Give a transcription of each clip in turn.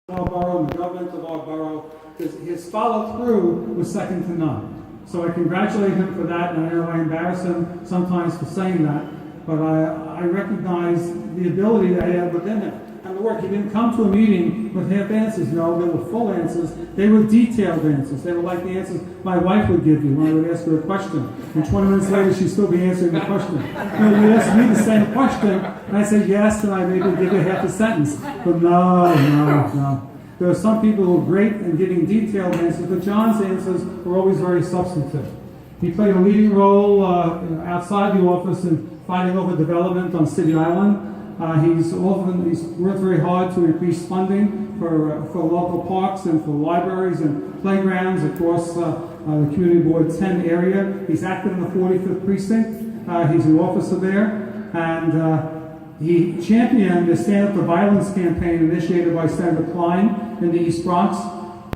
our borough and the government of our borough. His follow-through was second to none. So I congratulate him for that, and I know I embarrass him sometimes for saying that, but I recognize the ability that he had within him. And the work, he didn't come to a meeting with half answers. No, they were full answers. They were detailed answers. They were like the answers my wife would give you when I would ask her a question. And 20 minutes later, she'd still be answering the question. You know, you ask me the same question, and I say yes, and I maybe give you half a sentence. But no. There are some people who are great in giving detailed answers, but John's answers were always very substantive. He played a leading role outside the office in fighting over development on City Island. He's worked very hard to increase funding for local parks and for libraries and playgrounds across the Community Board 10 area. He's active in the 45th Precinct. He's an officer there. And he championed the Stand Up to Violence campaign initiated by Senator Klein in the East Bronx.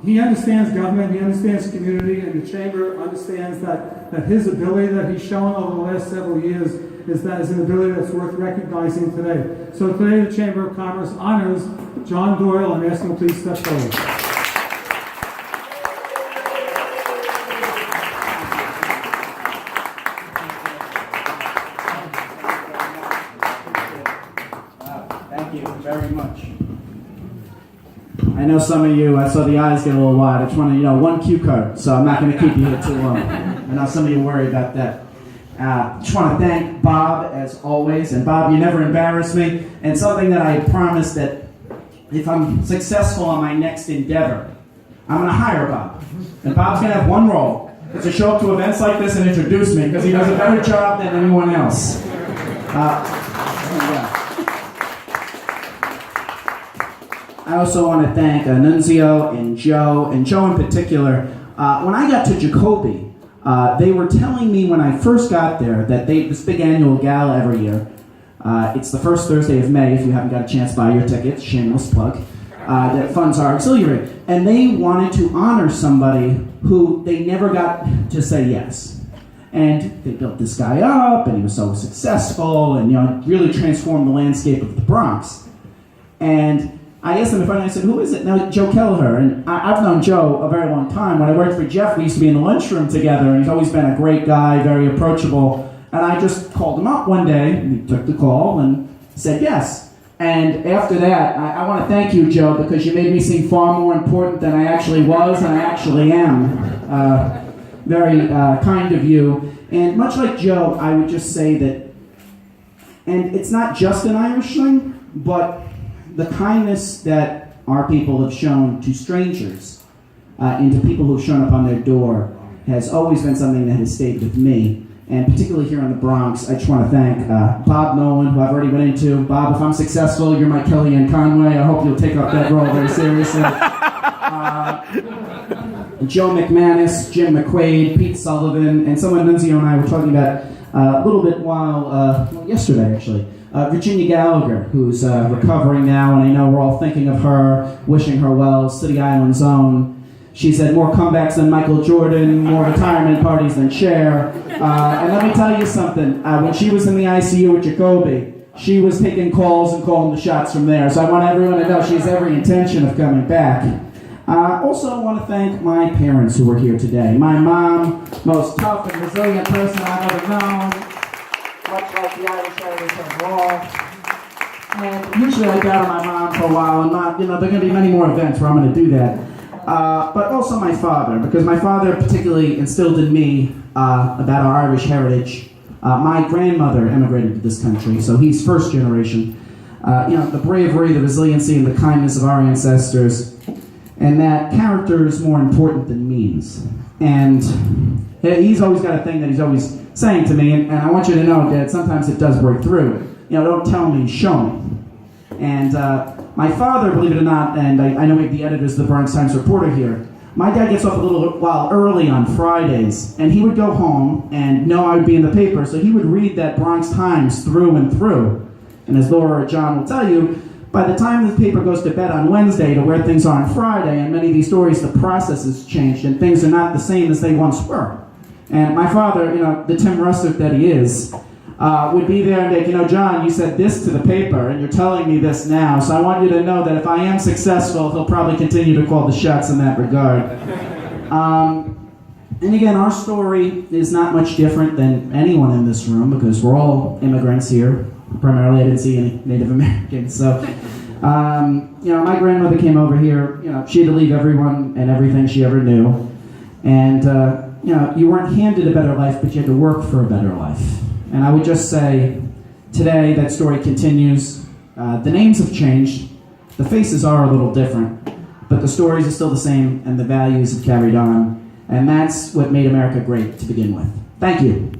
He understands government, he understands community, and the Chamber understands that his ability that he's shown over the last several years is an ability that's worth recognizing today. So today the Chamber of Commerce honors John Doyle, and ask him to please step forward. Thank you very much. I know some of you, I saw the eyes get a little wide. I just want to, one cue card, so I'm not going to keep you here too long. I know some of you worry about that. Just want to thank Bob, as always. And Bob, you never embarrass me. And something that I promised that if I'm successful on my next endeavor, I'm going to hire Bob. And Bob's going to have one role. It's to show up to events like this and introduce me, because he does a better job than anyone else. I also want to thank Nunzio and Joe in particular. When I got to Jacoby, they were telling me when I first got there that this big annual gala every year, it's the first Thursday of May, if you haven't got a chance to buy your tickets, shameless plug, that funds our auxiliary. And they wanted to honor somebody who they never got to say yes. And they built this guy up, and he was so successful, and really transformed the landscape of the Bronx. And I asked them in front of me, I said, who is it? Now, Joe Kelleher. And I've known Joe a very long time. When I worked for Jeff, we used to be in the lunchroom together, and he's always been a great guy, very approachable. And I just called him up one day, and he took the call and said yes. And after that, I want to thank you, Joe, because you made me seem far more important than I actually was, and I actually am. Very kind of you. And much like Joe, I would just say that, and it's not just an Irish thing, but the kindness that our people have shown to strangers and to people who have shown up on their door has always been something that has stayed with me. And particularly here in the Bronx, I just want to thank Bob Nolan, who I've already went into. Bob, if I'm successful, you're my Kellyanne Conway. I hope you'll take up that role very seriously. Joe McManus, Jim McQuaid, Pete Sullivan, and someone Nunzio and I were talking about a little bit yesterday actually. Virginia Gallagher, who's recovering now, and I know we're all thinking of her, wishing her well, City Island's own. She said more comebacks than Michael Jordan, more retirement parties than Cher. And let me tell you something, when she was in the ICU at Jacoby, she was taking calls and calling the shots from there. So I want everyone to know she has every intention of coming back. Also, I want to thank my parents who were here today. My mom, most tough and resilient person I've ever known, much like the Irish Heritage have all. And usually I doubt on my mom for a while, and there are going to be many more events where I'm going to do that. But also my father, because my father particularly instilled in me about our Irish heritage. My grandmother immigrated to this country, so he's first generation. The bravery, the resiliency, and the kindness of our ancestors, and that character is more important than means. And he's always got a thing that he's always saying to me, and I want you to know, Dad, sometimes it does break through. Don't tell me, show me. And my father, believe it or not, and I know the editors of the Bronx Times Reporter here, my dad gets off a little while early on Fridays, and he would go home and know I would be in the paper, so he would read that Bronx Times through and through. And as Laura or John will tell you, by the time the paper goes to bed on Wednesday to where things are on Friday, and many of these stories, the process has changed, and things are not the same as they once were. And my father, the Tim Russert that he is, would be there and be like, you know, John, you said this to the paper, and you're telling me this now, so I want you to know that if I am successful, he'll probably continue to call the shots in that regard. And again, our story is not much different than anyone in this room, because we're all immigrants here. Primarily, I didn't see any Native Americans, so... you know, my grandmother came over here, you know, she had to leave everyone and everything she ever knew. And, you know, you weren't handed a better life, but you had to work for a better life. And I would just say, today, that story continues. The names have changed. The faces are a little different. But the stories are still the same, and the values have carried on. And that's what made America great to begin with. Thank you.